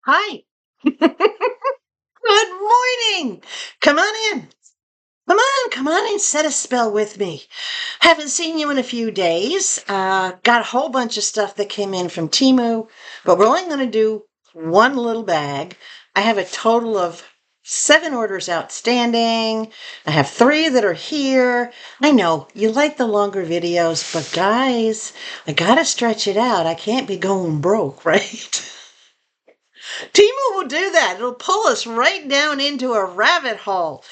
Hi. Good morning. Come on in. Come on and set a spell with me. Haven't seen you in a few days. Got a whole bunch of stuff that came in from Teemu, but we're only going to do one little bag. I have a total of 7 orders outstanding. I have 3 that are here. I know you like the longer videos, but guys, I got to stretch it out. I can't be going broke, right? Teemu will do that. It'll pull us right down into a rabbit hole.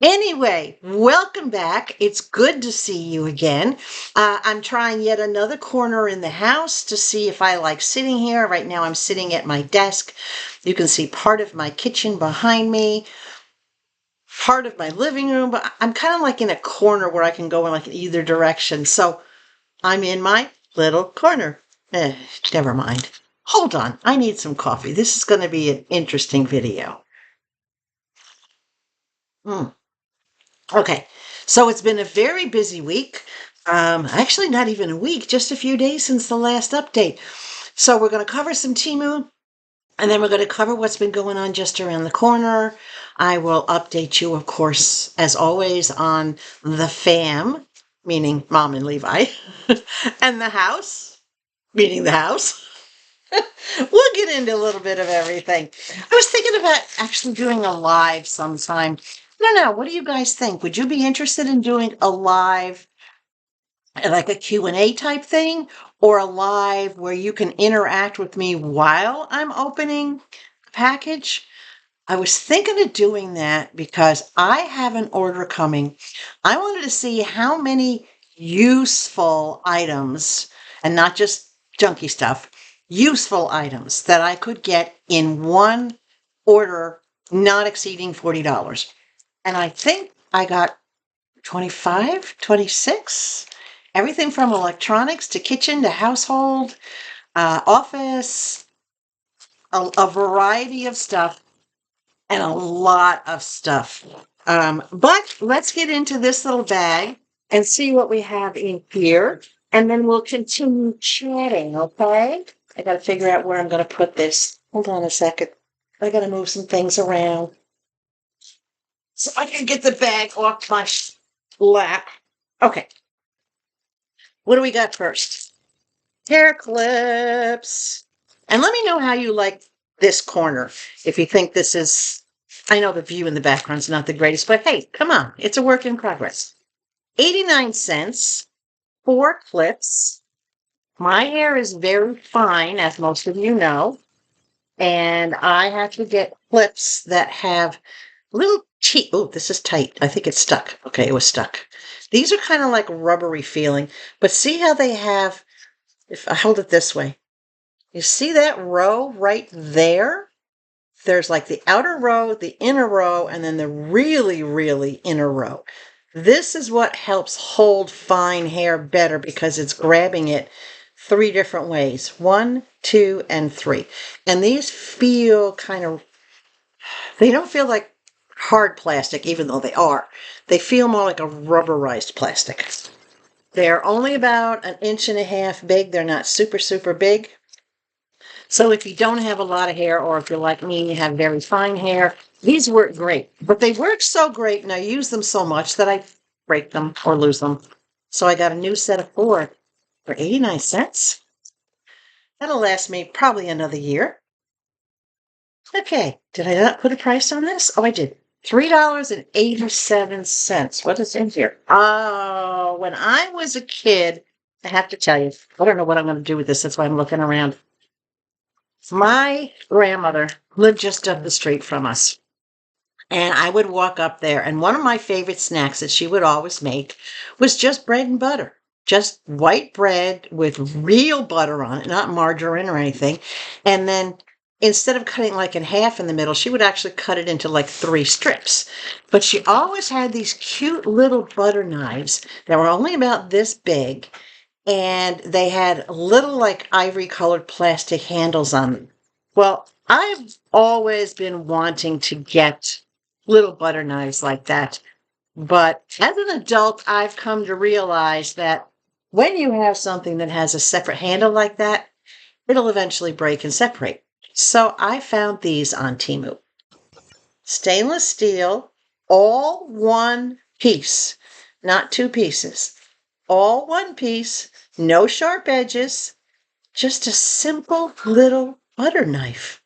Anyway, welcome back. It's good to see you again. I'm trying yet another corner in the house to see if I like sitting here. Right now I'm sitting at my desk. You can see part of my kitchen behind me, part of my living room, but I'm kind of like in a corner where I can go in like either direction. So I'm in my little corner. Never mind. Hold on, I need some coffee. This is going to be an interesting video. Okay, so it's been a very busy week. Actually, not even a week, just a few days since the last update. So we're going to cover some Teemu, and then we're going to cover what's been going on just around the corner. I will update you, of course, as always, on the fam, meaning Mom and Levi, and the house, meaning the house. We'll get into a little bit of everything. I was thinking about actually doing a live sometime. I don't know. What do you guys think? Would you be interested in doing a live, like a Q&A type thing, or a live where you can interact with me while I'm opening a package? I was thinking of doing that because I have an order coming. I wanted to see how many useful items, and not just junky stuff, useful items that I could get in one order, not exceeding $40. And I think I got 25, 26, everything from electronics to kitchen to household, office, a variety of stuff, and a lot of stuff. But let's get into this little bag and see what we have in here. And then we'll continue chatting, okay? I got to figure out where I'm going to put this. Hold on a second. I got to move some things around so I can get the bag off my lap. Okay. What do we got first? Hair clips. And let me know how you like this corner. If you think this is, I know the view in the background's not the greatest, but hey, come on. It's a work in progress. 89 cents, 4 clips. My hair is very fine, as most of you know, and I have to get clips that have little teeth. Oh, this is tight. I think it's stuck. Okay, it was stuck. These are kind of like rubbery feeling, but see how they have, if I hold it this way, you see that row right there? There's like the outer row, the inner row, and then the really, really inner row. This is what helps hold fine hair better because it's grabbing it 3 different ways. 1, 2, and 3. And these feel kind of, they don't feel like hard plastic, even though they are. They feel more like a rubberized plastic. They're only about 1.5 inches big. They're not super, super big. So if you don't have a lot of hair, or if you're like me, you have very fine hair, these work great. But they work so great, and I use them so much that I break them or lose them. So I got a new set of 4 for 89 cents. That'll last me probably another year. Okay, did I not put a price on this? Oh, I did. $3.87. What is in here? Oh, when I was a kid, I have to tell you, I don't know what I'm going to do with this. That's why I'm looking around. My grandmother lived just up the street from us. And I would walk up there, and one of my favorite snacks that she would always make was just bread and butter. Just white bread with real butter on it, not margarine or anything. And then instead of cutting like in half in the middle, she would actually cut it into like 3 strips. But she always had these cute little butter knives that were only about this big, and they had little like ivory colored plastic handles on them. Well, I've always been wanting to get little butter knives like that. But as an adult, I've come to realize that when you have something that has a separate handle like that, it'll eventually break and separate. So I found these on Teemu. Stainless steel, all one piece, not two pieces. All one piece, no sharp edges, just a simple little butter knife.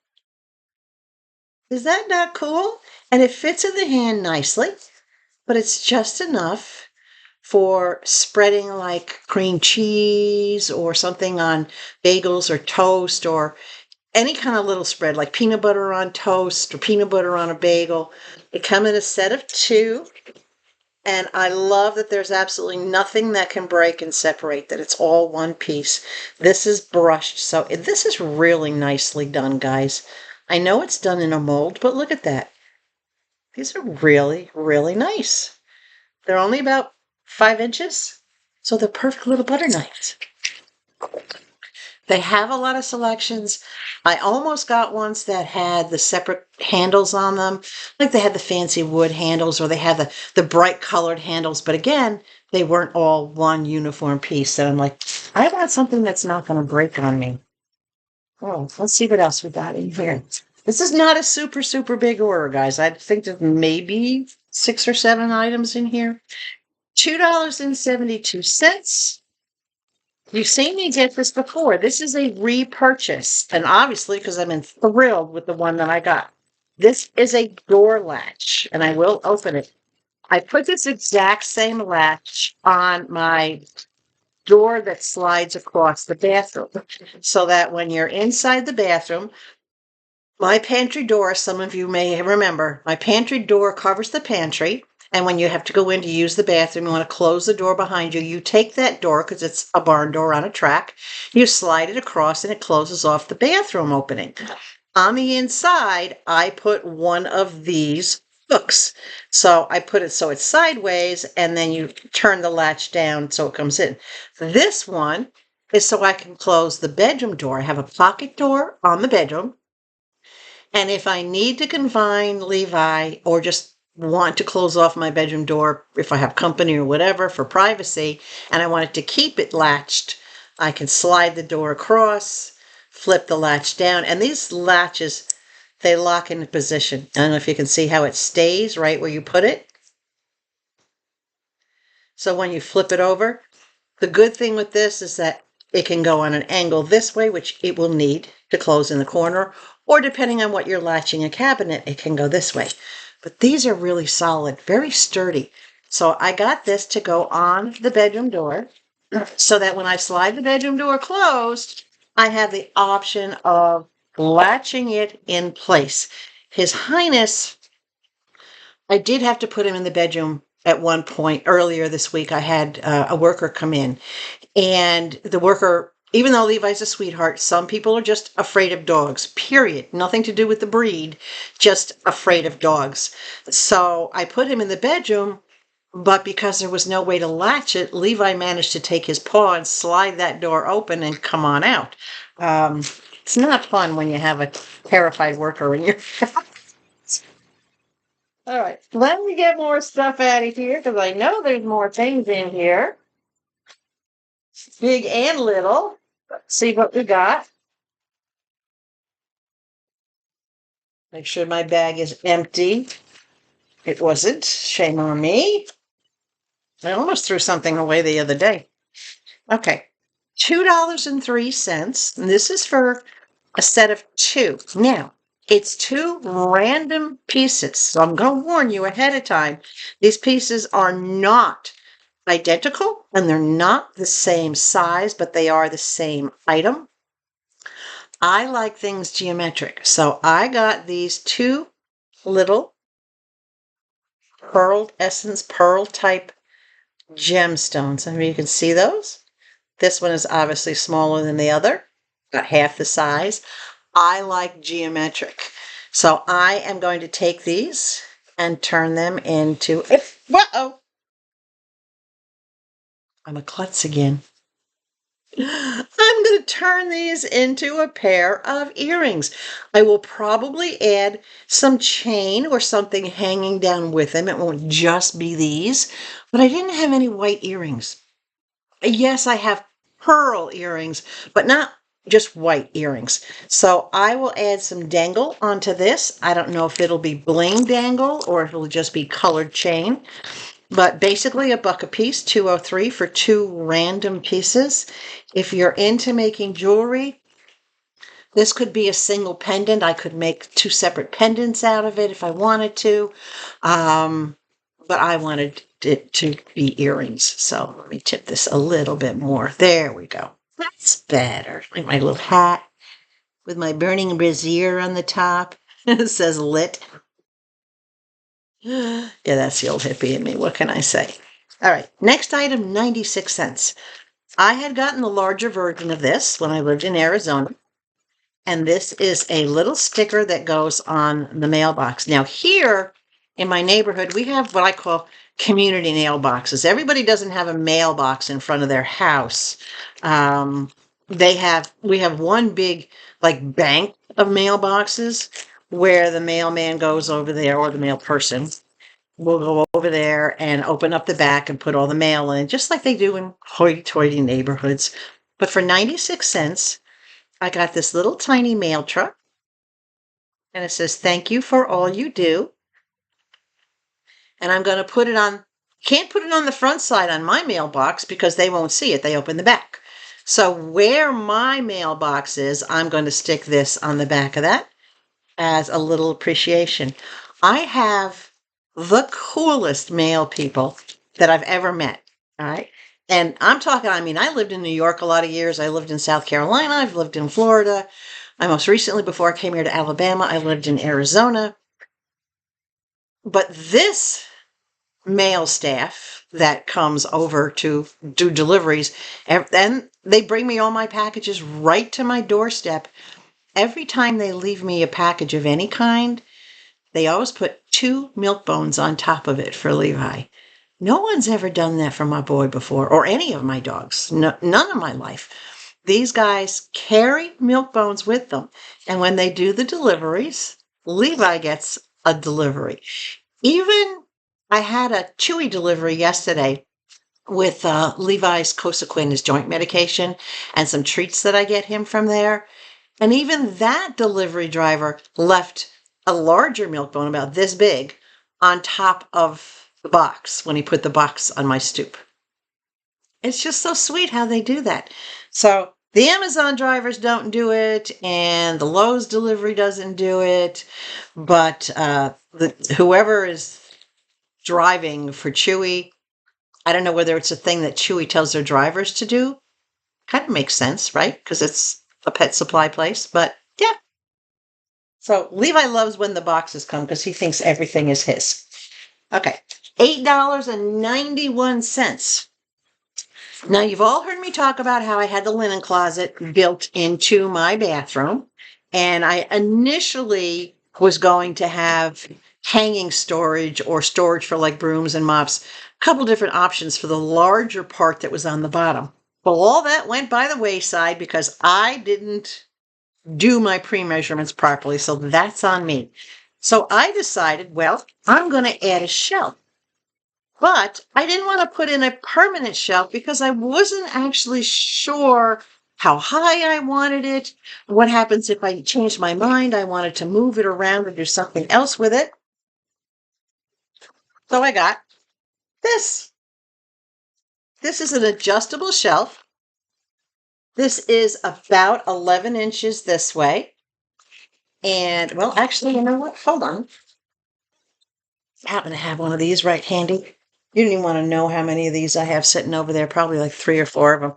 Is that not cool? And it fits in the hand nicely, but it's just enough for spreading like cream cheese or something on bagels or toast or any kind of little spread, like peanut butter on toast or peanut butter on a bagel. They come in a set of two. And I love that there's absolutely nothing that can break and separate, that it's all one piece. This is brushed, so this is really nicely done, guys. I know it's done in a mold, but look at that. These are really, really nice. They're only about 5 inches, so they're perfect little butter knives. They have a lot of selections. I almost got ones that had the separate handles on them, like they had the fancy wood handles or they had the bright colored handles. But again, they weren't all one uniform piece. And I'm like, I want something that's not going to break on me. Oh, let's see what else we got in here. This is not a super, super big order, guys. I think there's maybe 6 or 7 items in here. $2.72. You've seen me get this before. This is a repurchase, and obviously because I'm thrilled with the one that I got. This is a door latch, and I will open it. I put this exact same latch on my door that slides across the bathroom so that when you're inside the bathroom, my pantry door, some of you may remember, my pantry door covers the pantry. And when you have to go in to use the bathroom, you want to close the door behind you. You take that door, because it's a barn door on a track, you slide it across and it closes off the bathroom opening. On the inside, I put one of these hooks. So I put it so it's sideways, and then you turn the latch down so it comes in. This one is so I can close the bedroom door. I have a pocket door on the bedroom. And if I need to confine Levi or just want to close off my bedroom door if I have company or whatever for privacy, and I wanted to keep it latched, I can slide the door across, flip the latch down, and these latches, they lock into position. I don't know if you can see how it stays right where you put it. So when you flip it over, the good thing with this is that it can go on an angle this way, which it will need to close in the corner, or depending on what you're latching a cabinet, it can go this way. But these are really solid, very sturdy. So I got this to go on the bedroom door so that when I slide the bedroom door closed, I have the option of latching it in place. His Highness, I did have to put him in the bedroom at one point earlier this week. I had a worker come in, and the worker, even though Levi's a sweetheart, some people are just afraid of dogs, period. Nothing to do with the breed, just afraid of dogs. So I put him in the bedroom, but because there was no way to latch it, Levi managed to take his paw and slide that door open and come on out. It's not fun when you have a terrified worker in your house. All right, let me get more stuff out of here because I know there's more things in here. Big and little. Let's see what we got. Make sure my bag is empty. It wasn't. Shame on me. I almost threw something away the other day. Okay. $2.03. And this is for a set of 2. Now, it's 2 random pieces. So I'm going to warn you ahead of time. These pieces are not identical and they're not the same size, but they are the same item. I like things geometric, so I got these 2 little pearl essence, pearl type gemstones. I mean, you can see those. This one is obviously smaller than the other, got half the size. I like geometric, so I am going to take these and turn them into, uh-oh, I'm a klutz again. I'm going to turn these into a pair of earrings. I will probably add some chain or something hanging down with them. It won't just be these, but I didn't have any white earrings. Yes, I have pearl earrings, but not just white earrings. So I will add some dangle onto this. I don't know if it'll be bling dangle or if it'll just be colored chain, but basically $1 a piece, 203 for 2 random pieces. If you're into making jewelry, this could be a single pendant. I could make 2 separate pendants out of it if I wanted to. But I wanted it to be earrings. So let me tip this a little bit more. There we go. That's better. Like my little hat with my burning brazier on the top. It says lit. Yeah, that's the old hippie in me. What can I say? All right. Next item, 96 cents. I had gotten the larger version of this when I lived in Arizona. And this is a little sticker that goes on the mailbox. Now here in my neighborhood, we have what I call community mailboxes. Everybody doesn't have a mailbox in front of their house. We have one big like bank of mailboxes where the mailman goes over there, or the mail person will go over there and open up the back and put all the mail in, just like they do in hoity-toity neighborhoods. But for 96 cents, I got this little tiny mail truck, and it says, "Thank you for all you do." And I'm going to put it on, can't put it on the front side on my mailbox because they won't see it. They open the back. So where my mailbox is, I'm going to stick this on the back of that as a little appreciation. I have the coolest mail people that I've ever met. All right. And I'm talking, I mean, I lived in New York a lot of years. I lived in South Carolina. I've lived in Florida. I most recently, before I came here to Alabama, I lived in Arizona. But this mail staff that comes over to do deliveries, and they bring me all my packages right to my doorstep. Every time they leave me a package of any kind, they always put 2 milk bones on top of it for Levi. No one's ever done that for my boy before, or any of my dogs. No, none of my life. These guys carry milk bones with them. And when they do the deliveries, Levi gets a delivery. Even I had a Chewy delivery yesterday with Levi's Cosequin, his joint medication, and some treats that I get him from there. And even that delivery driver left a larger milk bone, about this big, on top of the box when he put the box on my stoop. It's just so sweet how they do that. So the Amazon drivers don't do it, and the Lowe's delivery doesn't do it, but whoever is driving for Chewy, I don't know whether it's a thing that Chewy tells their drivers to do. Kind of makes sense, right? Because it's a pet supply place, but yeah. So Levi loves when the boxes come because he thinks everything is his. Okay, $8.91. Now, you've all heard me talk about how I had the linen closet built into my bathroom, and I initially was going to have hanging storage or storage for like brooms and mops, a couple different options for the larger part that was on the bottom. Well, all that went by the wayside because I didn't do my pre-measurements properly, so that's on me. So I decided, well, I'm going to add a shelf. But I didn't want to put in a permanent shelf because I wasn't actually sure how high I wanted it. What happens if I changed my mind? I wanted to move it around or do something else with it. So I got this. This is an adjustable shelf. This is about 11 inches this way. And, well, actually, you know what? Hold on. I happen to have one of these right handy. You don't even want to know how many of these I have sitting over there, probably like 3 or 4 of them.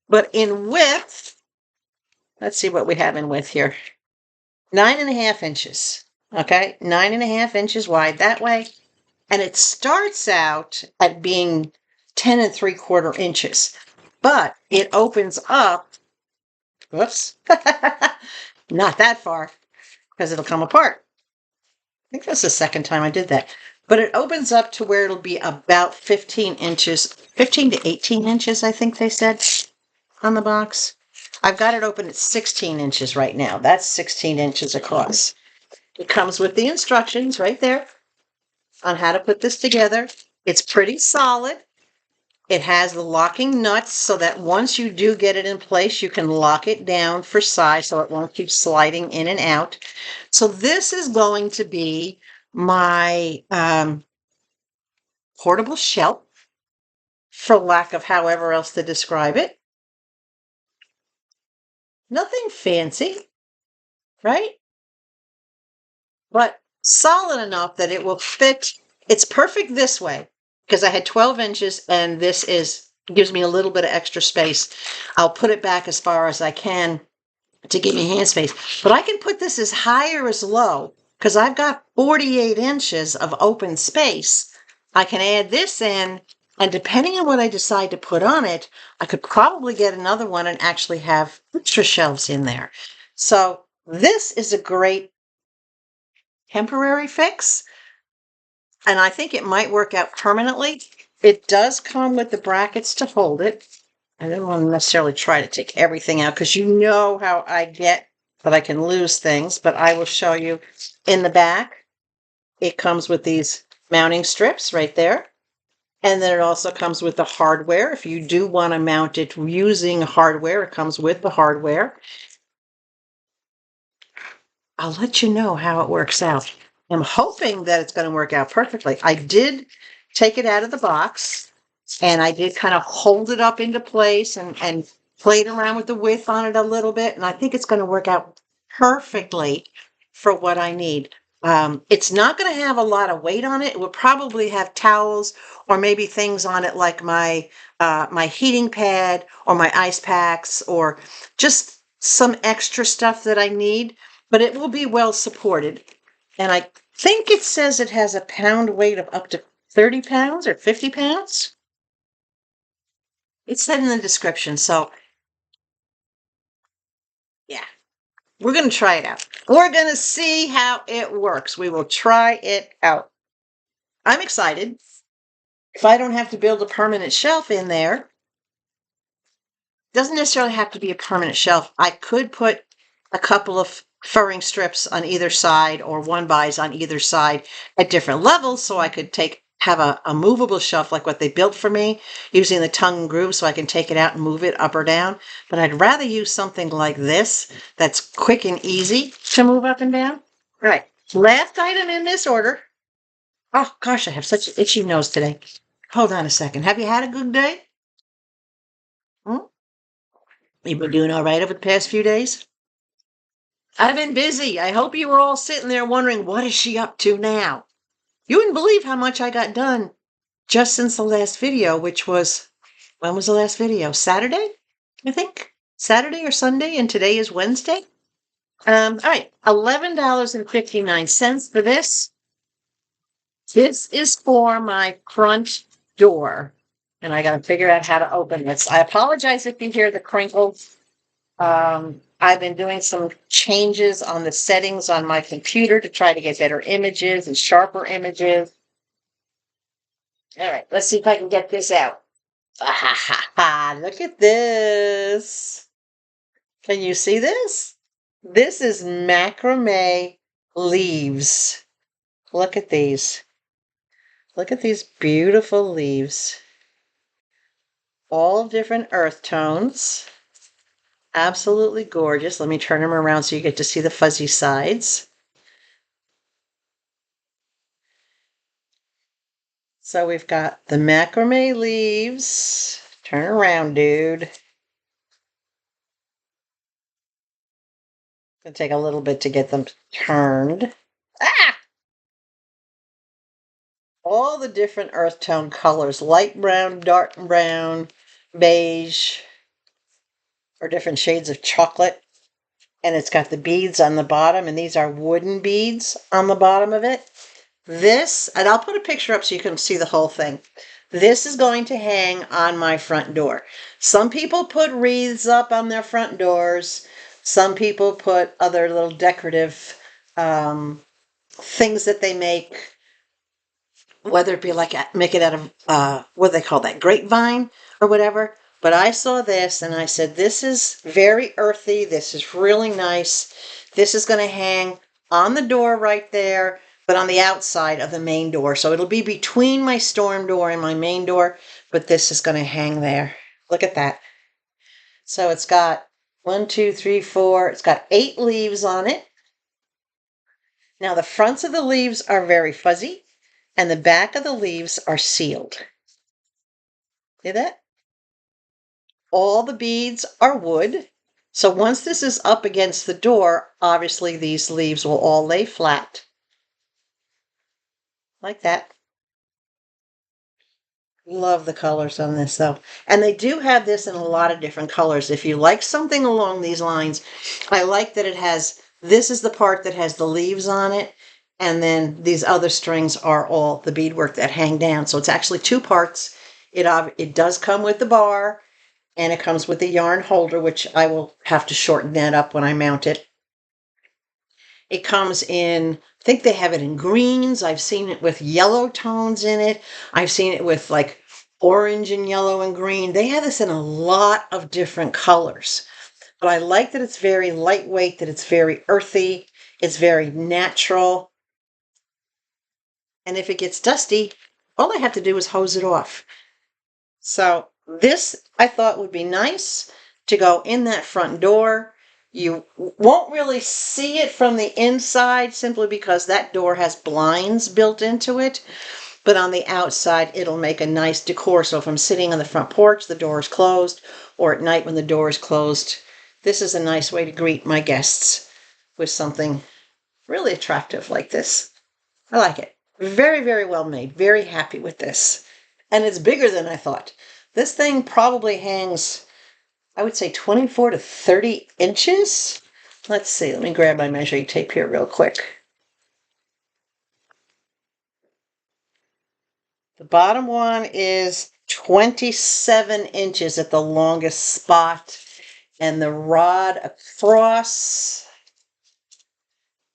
But in width, let's see what we have in width here. 9.5 inches. Okay, 9.5 inches wide that way. And it starts out at being 10 3/4 inches. But it opens up, whoops, not that far, because it'll come apart. I think that's the second time I did that. But it opens up to where it'll be about 15 inches, 15 to 18 inches, I think they said on the box. I've got it open at 16 inches right now. That's 16 inches across. It comes with the instructions right there on how to put this together. It's pretty solid. It has the locking nuts so that once you do get it in place, you can lock it down for size so it won't keep sliding in and out. So this is going to be my portable shelf, for lack of however else to describe it. Nothing fancy, right? But solid enough that it will fit. It's perfect this way because I had 12 inches and this gives me a little bit of extra space. I'll put it back as far as I can to give me hand space, but I can put this as high or as low because I've got 48 inches of open space. I can add this in, and depending on what I decide to put on it, I could probably get another one and actually have extra shelves in there. So this is a great temporary fix, and I think it might work out permanently. It does come with the brackets to hold it. I don't want to necessarily try to take everything out because you know how I get that I can lose things, but I will show you in the back. It comes with these mounting strips right there. And then it also comes with the hardware. If you do want to mount it using hardware, it comes with the hardware. I'll let you know how it works out. I'm hoping that it's going to work out perfectly. I did take it out of the box. And I did kind of hold it up into place and played around with the width on it a little bit. And I think it's going to work out perfectly for what I need. It's not going to have a lot of weight on it. It will probably have towels or maybe things on it like my heating pad or my ice packs or just some extra stuff that I need. But it will be well supported. And I think it says it has a pound weight of up to 30 pounds or 50 pounds. It's said in the description, so yeah, we're going to try it out. We're going to see how it works. We will try it out. I'm excited. If I don't have to build a permanent shelf in there, doesn't necessarily have to be a permanent shelf. I could put a couple of furring strips on either side or one buys on either side at different levels so I could have a movable shelf like what they built for me using the tongue and groove so I can take it out and move it up or down. But I'd rather use something like this that's quick and easy to move up and down. All right, last item in this order. Oh gosh, I have such an itchy nose today. Hold on a second. Have you had a good day? Hmm? You been doing all right over the past few days? I've been busy. I hope you were all sitting there wondering, what is she up to now? You wouldn't believe how much I got done just since the last video, which was, when was the last video? Saturday, I think? Saturday or Sunday, and today is Wednesday. All right, $11.59 for this. This is for my front door, and I got to figure out how to open this. I apologize if you hear the crinkles. I've been doing some changes on the settings on my computer to try to get better images and sharper images. All right, let's see if I can get this out. Look at this. Can you see this? This is macrame leaves. Look at these. Look at these beautiful leaves. All different earth tones. Absolutely gorgeous. Let me turn them around so you get to see the fuzzy sides. So we've got the macrame leaves. Turn around, dude. Gonna take a little bit to get them turned. Ah! All the different earth tone colors, light brown, dark brown, beige, or different shades of chocolate. And it's got the beads on the bottom, and these are wooden beads on the bottom of it. This, and I'll put a picture up so you can see the whole thing. This is going to hang on my front door. Some people put wreaths up on their front doors. Some people put other little decorative things that they make, whether it be like make it out of, what do they call that, grapevine or whatever. But I saw this and I said, this is very earthy. This is really nice. This is going to hang on the door right there, but on the outside of the main door. So it'll be between my storm door and my main door, but this is going to hang there. Look at that. So it's got 1, 2, 3, 4. It's got 8 leaves on it. Now the fronts of the leaves are very fuzzy and the back of the leaves are sealed. See that? All the beads are wood. So once this is up against the door, obviously these leaves will all lay flat. Like that. Love the colors on this though. And they do have this in a lot of different colors. If you like something along these lines, I like that it has, this is the part that has the leaves on it. And then these other strings are all the beadwork that hang down. So it's actually 2 parts. It does come with the bar and it comes with the yarn holder, which I will have to shorten that up when I mount it. It comes in, I think they have it in greens. I've seen it with yellow tones in it. I've seen it with like orange and yellow and green. They have this in a lot of different colors. But I like that it's very lightweight, that it's very earthy, it's very natural. And if it gets dusty, all I have to do is hose it off. So this I thought would be nice to go in that front door. You won't really see it from the inside simply because that door has blinds built into it. But on the outside, it'll make a nice decor. So if I'm sitting on the front porch, the door is closed, or at night when the door is closed, this is a nice way to greet my guests with something really attractive like this. I like it. Very, very well made. Very happy with this. And it's bigger than I thought. This thing probably hangs, I would say 24 to 30 inches. Let's see, let me grab my measuring tape here real quick. The bottom one is 27 inches at the longest spot, and the rod across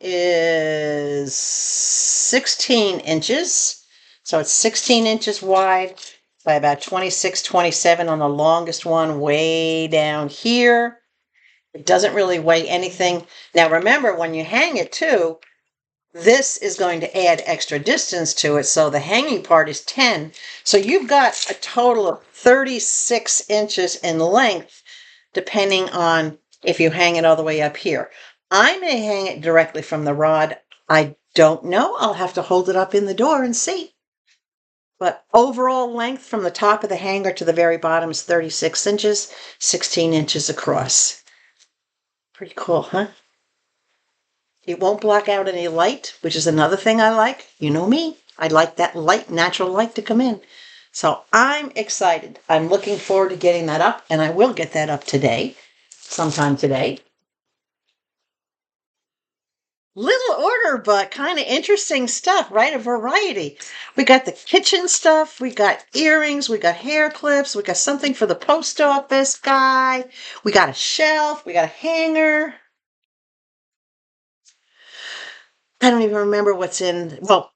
is 16 inches. So it's 16 inches wide by about 26, 27 on the longest one way down here. It doesn't really weigh anything. Now remember, when you hang it too, this is going to add extra distance to it. So the hanging part is 10. So you've got a total of 36 inches in length, depending on if you hang it all the way up here. I may hang it directly from the rod. I don't know. I'll have to hold it up in the door and see. But overall length from the top of the hanger to the very bottom is 36 inches, 16 inches across. Pretty cool, huh? It won't block out any light, which is another thing I like. You know me. I like that light, natural light to come in. So I'm excited. I'm looking forward to getting that up, and I will get that up today, sometime today. Little order, but kind of interesting stuff, right? A variety. We got the kitchen stuff, we got earrings, we got hair clips, we got something for the post office guy, we got a shelf, we got a hanger. I don't even remember what's in, well,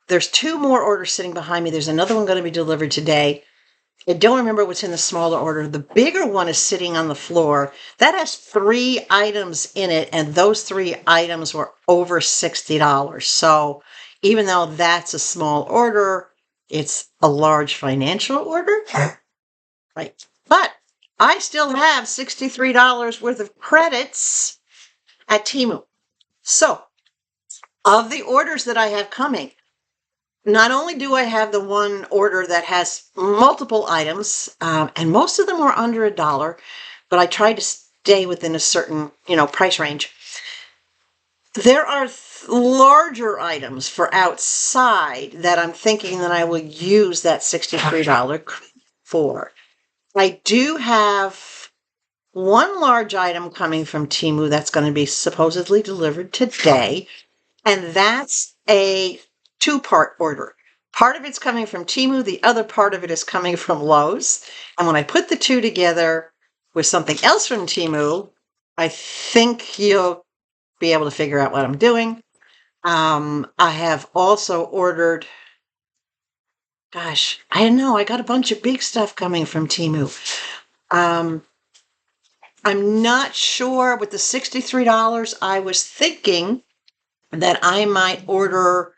there's 2 more orders sitting behind me. There's another one going to be delivered today. I don't remember what's in the smaller order. The bigger one is sitting on the floor. That has 3 items in it, and those 3 items were over $60. So even though that's a small order, it's a large financial order. Right. But I still have $63 worth of credits at Teemu. So of the orders that I have coming, not only do I have the one order that has multiple items, and most of them were under $1, but I tried to stay within a certain, price range. There are larger items for outside that I'm thinking that I will use that $63 for. I do have one large item coming from Teemu that's going to be supposedly delivered today, and that's a 2-part order. Part of it's coming from Teemu, the other part of it is coming from Lowe's. And when I put the 2 together with something else from Teemu, I think you'll be able to figure out what I'm doing. I have also ordered, gosh, I don't know, I got a bunch of big stuff coming from Teemu. I'm not sure. With the $63, I was thinking that I might order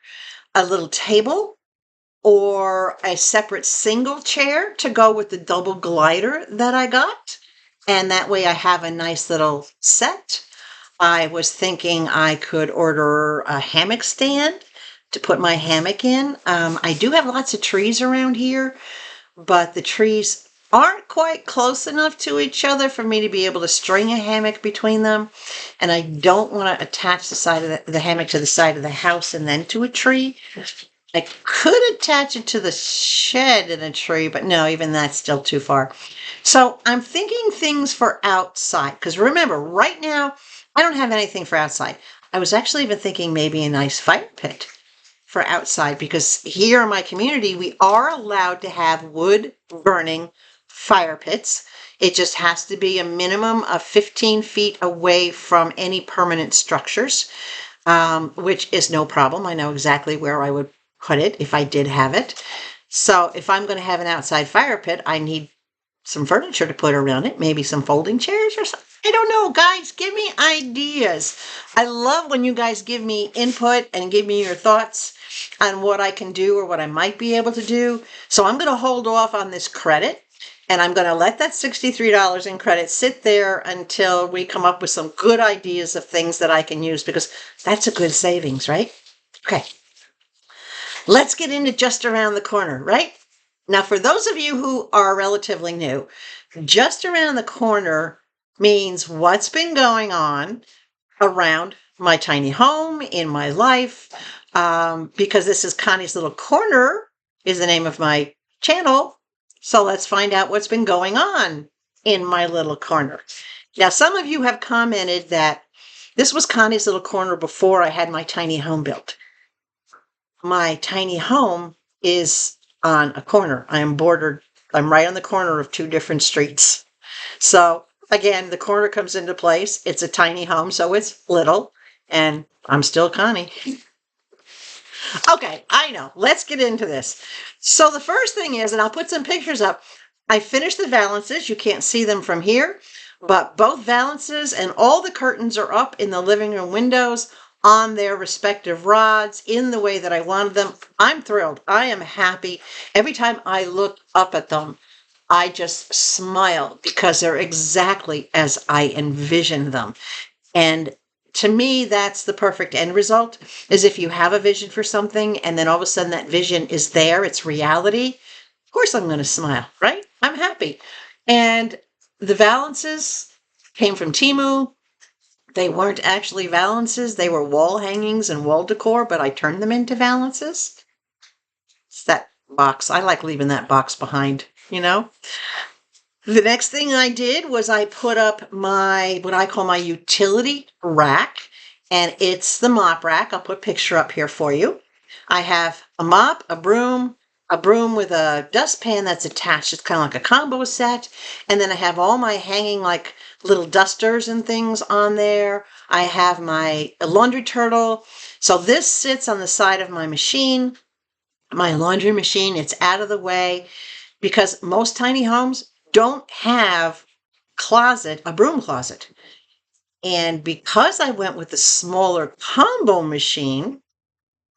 a little table or a separate single chair to go with the double glider that I got. And that way I have a nice little set. I was thinking I could order a hammock stand to put my hammock in. I do have lots of trees around here, but the trees aren't quite close enough to each other for me to be able to string a hammock between them. And I don't want to attach the side of the hammock to the side of the house and then to a tree. I could attach it to the shed in a tree, but no, even that's still too far. So I'm thinking things for outside, because remember, right now, I don't have anything for outside. I was actually even thinking maybe a nice fire pit for outside, because here in my community, we are allowed to have wood burning fire pits. It just has to be a minimum of 15 feet away from any permanent structures, which is no problem. I know exactly where I would put it if I did have it. So if I'm going to have an outside fire pit, I need some furniture to put around it, maybe some folding chairs or something. I don't know, guys, give me ideas. I love when you guys give me input and give me your thoughts on what I can do or what I might be able to do. So I'm going to hold off on this credit, and I'm going to let that $63 in credit sit there until we come up with some good ideas of things that I can use, because that's a good savings, right? Okay. Let's get into just around the corner, right? Now, for those of you who are relatively new, just around the corner means what's been going on around my tiny home, in my life, because this is Connie's Little Corner is the name of my channel. So let's find out what's been going on in my little corner. Now, some of you have commented that this was Connie's Little Corner before I had my tiny home built. My tiny home is on a corner. I'm right on the corner of two different streets. So again, the corner comes into place. It's a tiny home, so it's little, and I'm still Connie. Okay, I know. Let's get into this. So the first thing is, and I'll put some pictures up, I finished the valances. You can't see them from here, but both valances and all the curtains are up in the living room windows on their respective rods in the way that I wanted them. I'm thrilled. I am happy. Every time I look up at them, I just smile because they're exactly as I envisioned them. And to me, that's the perfect end result, is if you have a vision for something and then all of a sudden that vision is there, it's reality. Of course I'm going to smile, right? I'm happy. And the valances came from Teemu. They weren't actually valances. They were wall hangings and wall decor, but I turned them into valances. It's that box. I like leaving that box behind, you know? The next thing I did was I put up what I call my utility rack, and it's the mop rack. I'll put a picture up here for you. I have a mop, a broom with a dustpan that's attached. It's kind of like a combo set. And then I have all my hanging like little dusters and things on there. I have my laundry turtle. So this sits on the side of my machine, my laundry machine. It's out of the way because most tiny homes don't have a broom closet. And because I went with the smaller combo machine,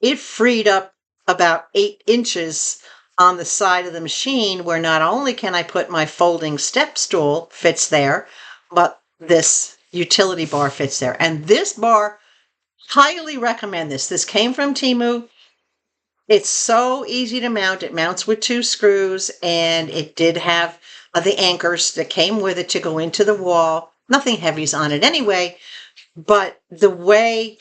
it freed up about 8 inches on the side of the machine, where not only can I put my folding step stool fits there, but this utility bar fits there. And this bar, highly recommend this. This came from Teemu. It's so easy to mount. It mounts with 2 screws, and it did have the anchors that came with it to go into the wall. Nothing heavy's on it anyway, but the way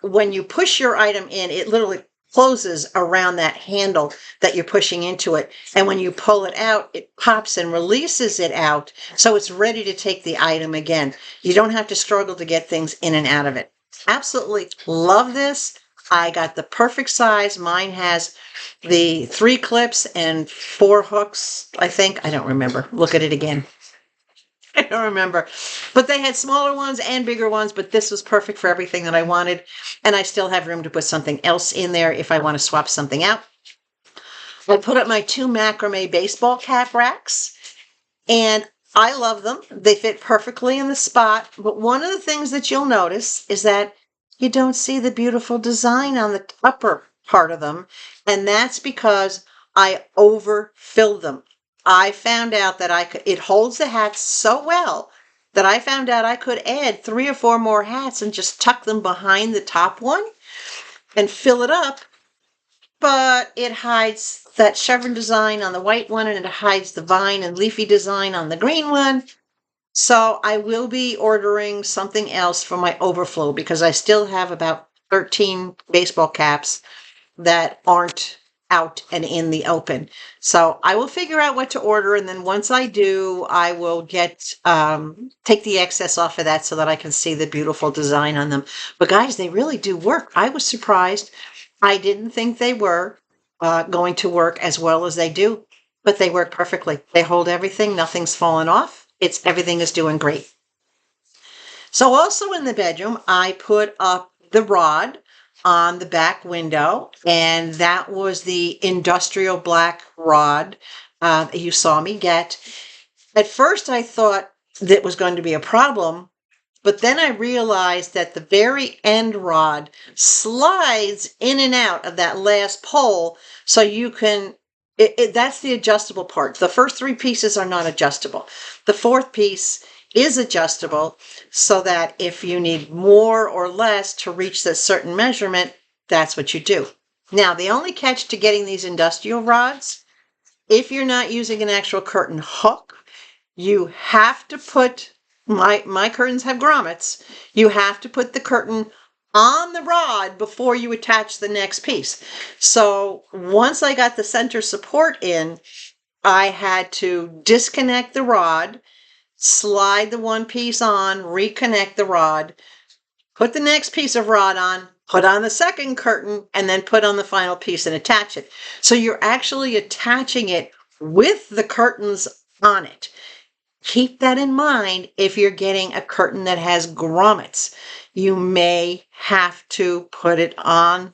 when you push your item in, it literally closes around that handle that you're pushing into it. And when you pull it out, it pops and releases it out. So it's ready to take the item again. You don't have to struggle to get things in and out of it. Absolutely love this. I got the perfect size. Mine has the 3 clips and 4 hooks, I think. I don't remember. Look at it again. I don't remember. But they had smaller ones and bigger ones, but this was perfect for everything that I wanted. And I still have room to put something else in there if I want to swap something out. I put up my 2 Macrame baseball cap racks, and I love them. They fit perfectly in the spot. But one of the things that you'll notice is that you don't see the beautiful design on the upper part of them, and that's because I overfilled them. I found out that it holds the hats so well that I found out I could add 3 or 4 more hats and just tuck them behind the top one and fill it up, but it hides that chevron design on the white one and it hides the vine and leafy design on the green one. So I will be ordering something else for my overflow because I still have about 13 baseball caps that aren't out and in the open. So I will figure out what to order, and then once I do, I will take the excess off of that so that I can see the beautiful design on them. But guys, they really do work. I was surprised. I didn't think they were going to work as well as they do, but they work perfectly. They hold everything. Nothing's fallen off. Everything is doing great. So also in the bedroom, I put up the rod on the back window, and that was the industrial black rod you saw me get. At first, I thought that was going to be a problem, but then I realized that the very end rod slides in and out of that last pole, so you can, that's the adjustable part. The first 3 pieces are not adjustable. The 4th piece is adjustable so that if you need more or less to reach that certain measurement, that's what you do. Now, the only catch to getting these industrial rods, if you're not using an actual curtain hook, you have to put, my curtains have grommets, you have to put the curtain on the rod before you attach the next piece. So once I got the center support in, I had to disconnect the rod, slide the one piece on, reconnect the rod, put the next piece of rod on, put on the second curtain, and then put on the final piece and attach it. So you're actually attaching it with the curtains on it. Keep that in mind if you're getting a curtain that has grommets. You may have to put it on.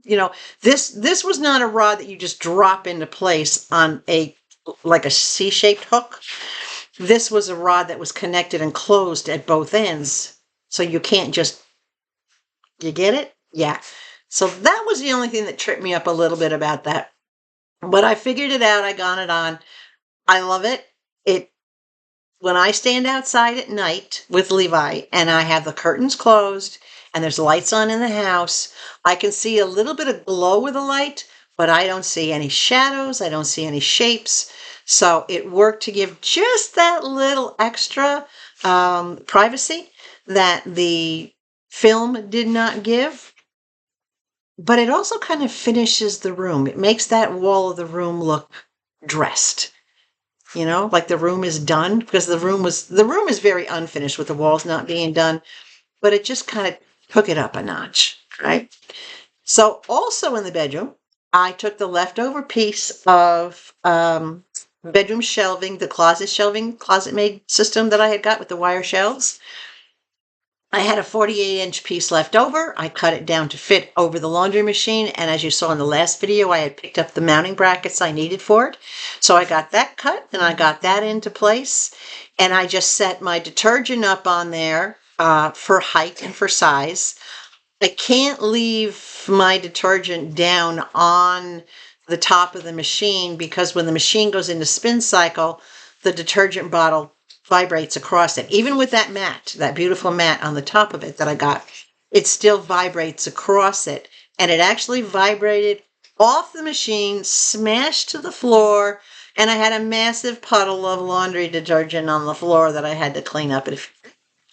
You know, this was not a rod that you just drop into place on like a C-shaped hook. This was a rod that was connected and closed at both ends. So you can't just, you get it? Yeah. So that was the only thing that tripped me up a little bit about that. But I figured it out. I got it on. I love it. When I stand outside at night with Levi and I have the curtains closed and there's lights on in the house, I can see a little bit of glow with the light, but I don't see any shadows. I don't see any shapes. So it worked to give just that little extra privacy that the film did not give. But it also kind of finishes the room. It makes that wall of the room look dressed. You know, like the room is done, because the room is very unfinished with the walls not being done, but it just kind of took it up a notch, right? So also in the bedroom, I took the leftover piece of bedroom shelving, the closet made system that I had got with the wire shelves. I had a 48-inch piece left over. I cut it down to fit over the laundry machine, and as you saw in the last video, I had picked up the mounting brackets I needed for it. So I got that cut, and I got that into place, and I just set my detergent up on there for height and for size. I can't leave my detergent down on the top of the machine because when the machine goes into spin cycle, the detergent bottle vibrates across it. Even with that mat, that beautiful mat on the top of it that I got, it still vibrates across it. And it actually vibrated off the machine, smashed to the floor, and I had a massive puddle of laundry detergent on the floor that I had to clean up.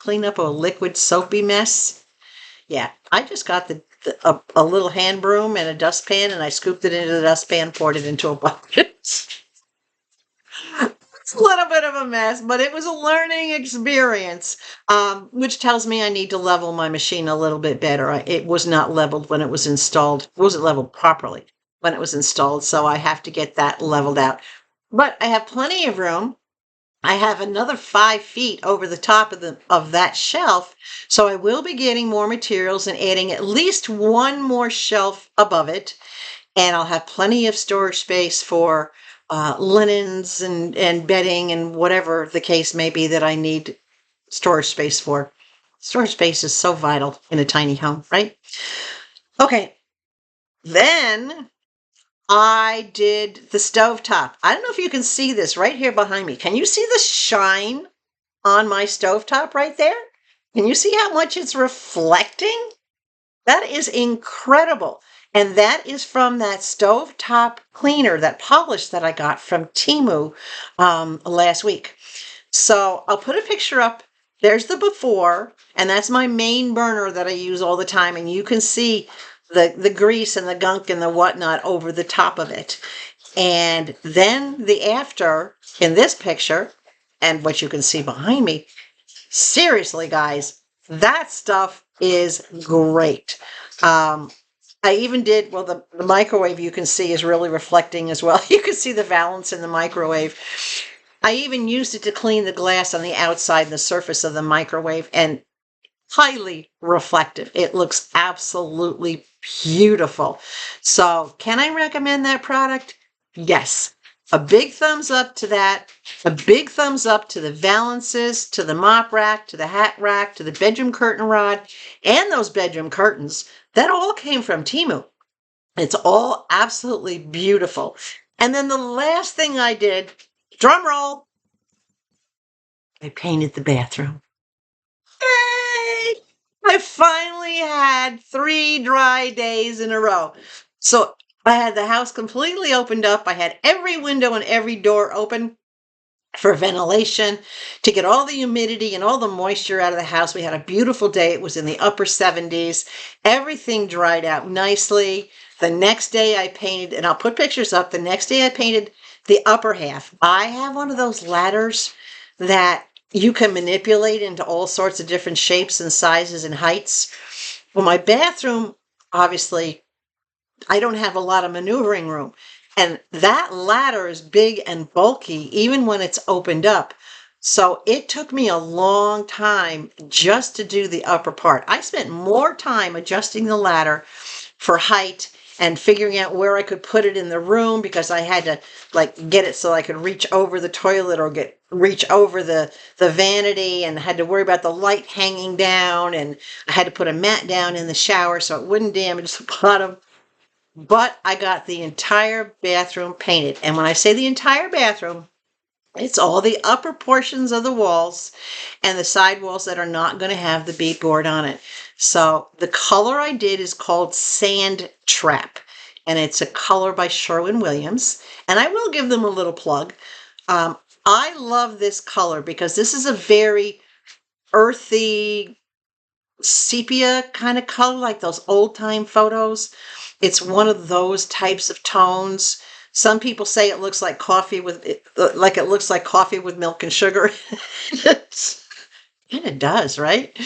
Clean up a liquid soapy mess. Yeah, I just got a little hand broom and a dustpan, and I scooped it into the dustpan, poured it into a bucket. It's a little bit of a mess, but it was a learning experience, which tells me I need to level my machine a little bit better. It was not leveled when it was installed. It wasn't leveled properly when it was installed, so I have to get that leveled out. But I have plenty of room. I have another 5 feet over the top of that shelf, so I will be getting more materials and adding at least one more shelf above it, and I'll have plenty of storage space for linens and bedding and whatever the case may be that I need storage space for. Storage space is so vital in a tiny home, right? Okay, Then I did the stovetop. I don't know if you can see this right here behind me. Can you see the shine on my stovetop right there? Can you see how much it's reflecting? That is incredible. And that is from that stovetop cleaner, that polish that I got from Teemu last week. So I'll put a picture up. There's the before, and that's my main burner that I use all the time. And you can see the grease and the gunk and the whatnot over the top of it. And then the after in this picture, and what you can see behind me, seriously, guys, that stuff is great. I even did, well, the microwave you can see is really reflecting as well. You can see the valance in the microwave. I even used it to clean the glass on the outside and the surface of the microwave, and highly reflective. It looks absolutely beautiful. So can I recommend that product? Yes. A big thumbs up to that. A big thumbs up to the valances, to the mop rack, to the hat rack, to the bedroom curtain rod, and those bedroom curtains. That all came from Teemu. It's all absolutely beautiful. And then the last thing I did, drum roll, I painted the bathroom. Yay! I finally had 3 dry days in a row. So I had the house completely opened up. I had every window and every door open for ventilation to get all the humidity and all the moisture out of the house. We had a beautiful day. It was in the upper 70s. Everything dried out nicely. The next day I painted, and I'll put pictures up. The next day I painted the upper half. I have one of those ladders that you can manipulate into all sorts of different shapes and sizes and heights. Well, my bathroom, obviously, I don't have a lot of maneuvering room. And that ladder is big and bulky, even when it's opened up. So it took me a long time just to do the upper part. I spent more time adjusting the ladder for height and figuring out where I could put it in the room, because I had to like get it so I could reach over the toilet or reach over the vanity, and had to worry about the light hanging down, and I had to put a mat down in the shower so it wouldn't damage the bottom. But I got the entire bathroom painted. And when I say the entire bathroom, it's all the upper portions of the walls and the side walls that are not going to have the beadboard on it. So the color I did is called Sand Trap, and it's a color by Sherwin-Williams. And I will give them a little plug. I love this color because this is a very earthy, sepia kind of color, like those old time photos. It's one of those types of tones. Some people say it looks like coffee with milk and sugar. It kind of does, right?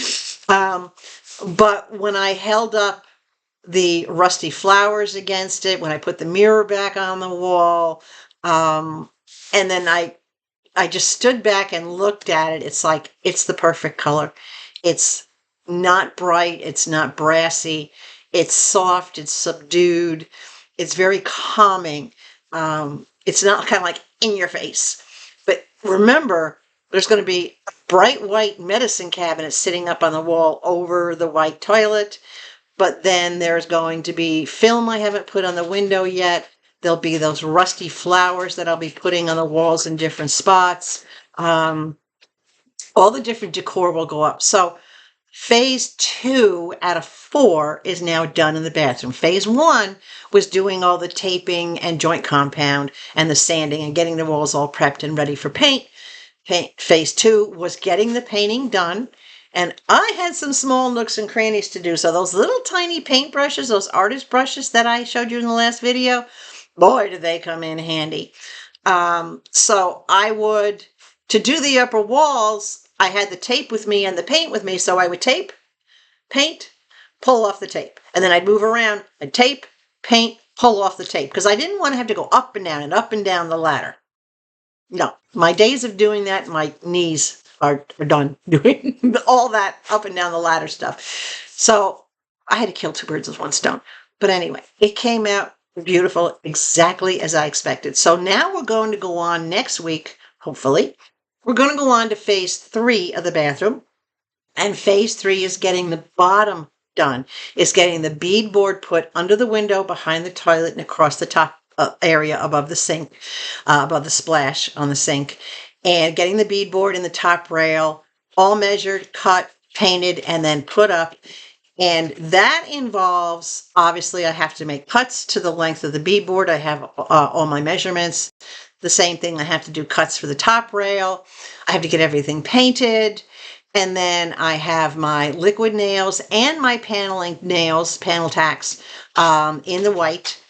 But when I held up the rusty flowers against it, when I put the mirror back on the wall, and then I just stood back and looked at it, it's like, it's the perfect color. It's not bright, it's not brassy, it's soft, it's subdued, it's very calming. It's not kind of like in your face. But remember, there's going to be a bright white medicine cabinet sitting up on the wall over the white toilet. But then there's going to be film I haven't put on the window yet. There'll be those rusty flowers that I'll be putting on the walls in different spots. All the different decor will go up. So phase 2 out of 4 is now done in the bathroom. Phase 1 was doing all the taping and joint compound and the sanding and getting the walls all prepped and ready for paint. Phase 2 was getting the painting done. And I had some small nooks and crannies to do. So those little tiny paint brushes, those artist brushes that I showed you in the last video, boy, did they come in handy. So to do the upper walls, I had the tape with me and the paint with me. So I would tape, paint, pull off the tape. And then I'd move around, I'd tape, paint, pull off the tape. Because I didn't want to have to go up and down the ladder. No, my days of doing that, my knees are done doing all that up and down the ladder stuff. So I had to kill 2 birds with 1 stone. But anyway, it came out beautiful, exactly as I expected. So now we're going to go on next week, hopefully. We're going to go on to phase 3 of the bathroom. And phase 3 is getting the bottom done is getting the beadboard put under the window behind the toilet and across the top area above the sink, above the splash on the sink, and getting the beadboard in the top rail, all measured, cut, painted, and then put up. And that involves, obviously, I have to make cuts to the length of the beadboard. I have all my measurements. The same thing, I have to do cuts for the top rail. I have to get everything painted. And then I have my liquid nails and my paneling nails, panel tacks, in the white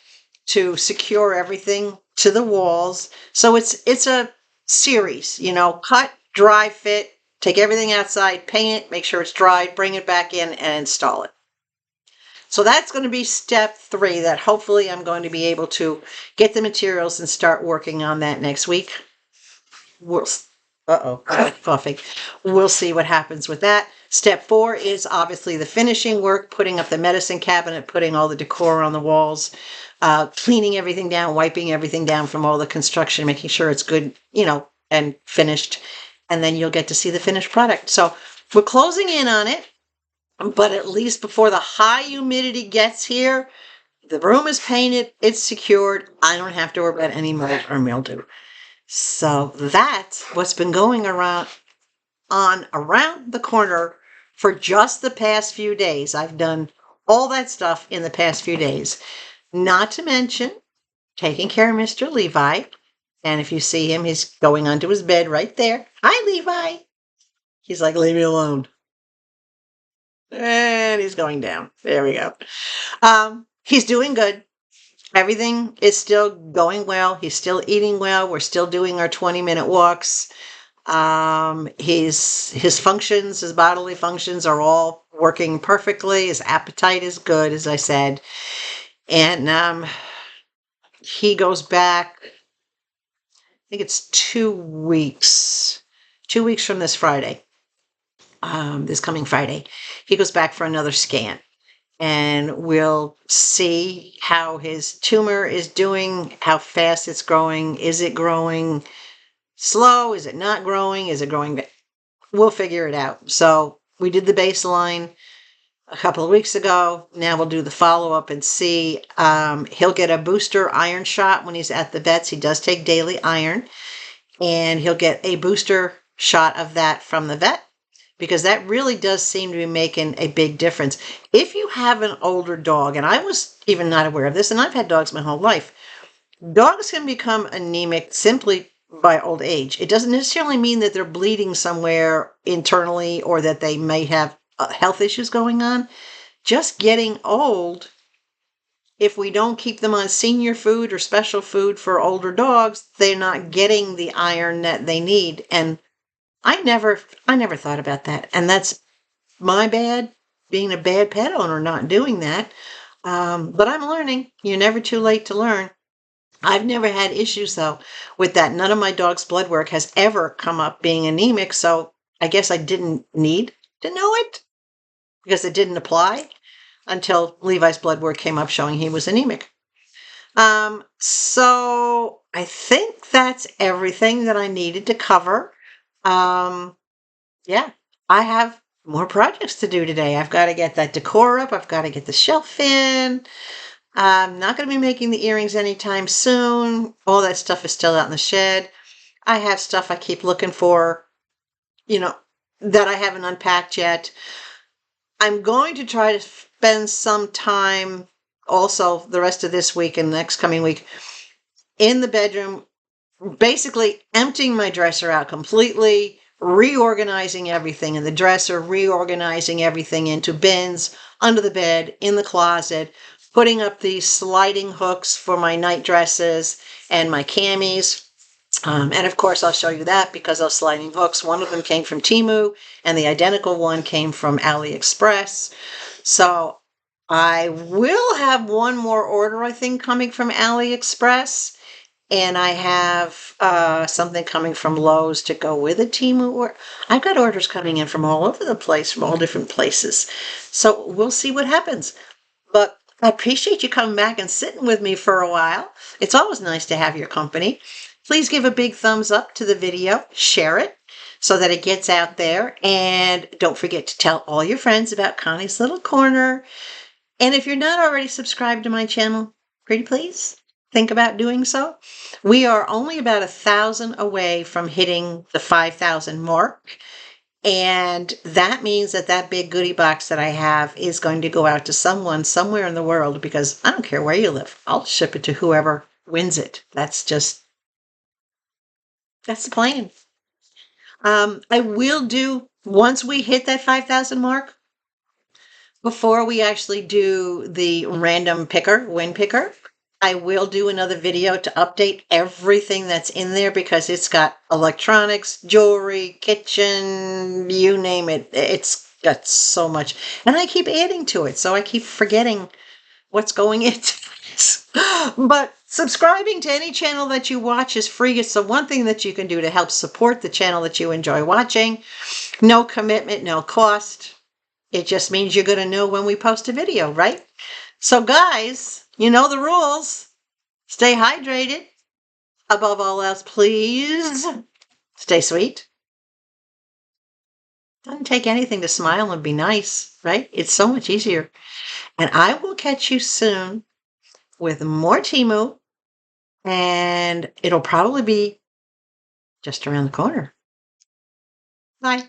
to secure everything to the walls. So it's a series, you know, cut, dry fit, take everything outside, paint it, make sure it's dried, bring it back in and install it. So that's going to be step 3 that hopefully I'm going to be able to get the materials and start working on that next week. Coughing. We'll see what happens with that. Step 4 is obviously the finishing work, putting up the medicine cabinet, putting all the decor on the walls, cleaning everything down, wiping everything down from all the construction, making sure it's good, you know, and finished. And then you'll get to see the finished product. So we're closing in on it, but at least before the high humidity gets here, the room is painted, it's secured. I don't have to worry about any mold or mildew. So that's what's been going around the corner for just the past few days. I've done all that stuff in the past few days. Not to mention taking care of Mr. Levi. And if you see him, he's going onto his bed right there. Hi, Levi. He's like, leave me alone. And he's going down. There we go. He's doing good. Everything is still going well. He's still eating well. We're still doing our 20-minute walks. His functions, his bodily functions are all working perfectly. His appetite is good, as I said. And he goes back, I think it's 2 weeks. 2 weeks from this Friday. This coming Friday. He goes back for another scan. And we'll see how his tumor is doing, how fast it's growing. Is it growing slow? Is it not growing? Is it growing? We'll figure it out. So we did the baseline a couple of weeks ago. Now we'll do the follow-up and see. He'll get a booster iron shot when he's at the vets. He does take daily iron. And he'll get a booster shot of that from the vet, because that really does seem to be making a big difference. If you have an older dog, and I was even not aware of this, and I've had dogs my whole life, dogs can become anemic simply by old age. It doesn't necessarily mean that they're bleeding somewhere internally or that they may have health issues going on. Just getting old, if we don't keep them on senior food or special food for older dogs, they're not getting the iron that they need. And I never thought about that. And that's my bad, being a bad pet owner, not doing that. But I'm learning. You're never too late to learn. I've never had issues, though, with that. None of my dog's blood work has ever come up being anemic, so I guess I didn't need to know it because it didn't apply until Levi's blood work came up showing he was anemic. So I think that's everything that I needed to cover. Yeah, I have more projects to do today. I've got to get that decor up. I've got to get the shelf in. I'm not going to be making the earrings anytime soon. All that stuff is still out in the shed. I have stuff I keep looking for, you know, that I haven't unpacked yet. I'm going to try to spend some time also the rest of this week and next coming week in the bedroom, basically emptying my dresser out completely, reorganizing everything in the dresser, reorganizing everything into bins, under the bed, in the closet, putting up these sliding hooks for my night dresses and my camis. And of course, I'll show you that because those sliding hooks, one of them came from Teemu and the identical one came from AliExpress. So I will have one more order, I think, coming from AliExpress. And I have something coming from Lowe's to go with a Teemu order. I've got orders coming in from all over the place, from all different places. So we'll see what happens. But I appreciate you coming back and sitting with me for a while. It's always nice to have your company. Please give a big thumbs up to the video. Share it. so that it gets out there. And don't forget to tell all your friends about Connie's Little Corner. And if you're not already subscribed to my channel, pretty please think about doing so. We are only about 1,000 away from hitting the 5,000 mark. And that means that that big goodie box that I have is going to go out to someone somewhere in the world, because I don't care where you live. I'll ship it to whoever wins it. That's the plan. I will do, once we hit that 5,000 mark, before we actually do the random win picker, I will do another video to update everything that's in there, because it's got electronics, jewelry, kitchen, you name it. It's got so much. And I keep adding to it, so I keep forgetting what's going into this. But subscribing to any channel that you watch is free. It's the one thing that you can do to help support the channel that you enjoy watching. No commitment, no cost. It just means you're going to know when we post a video, right? So guys, you know the rules. Stay hydrated. Above all else, please stay sweet. Doesn't take anything to smile and be nice, right? It's so much easier. And I will catch you soon with more Teemu, and it'll probably be just around the corner. Bye.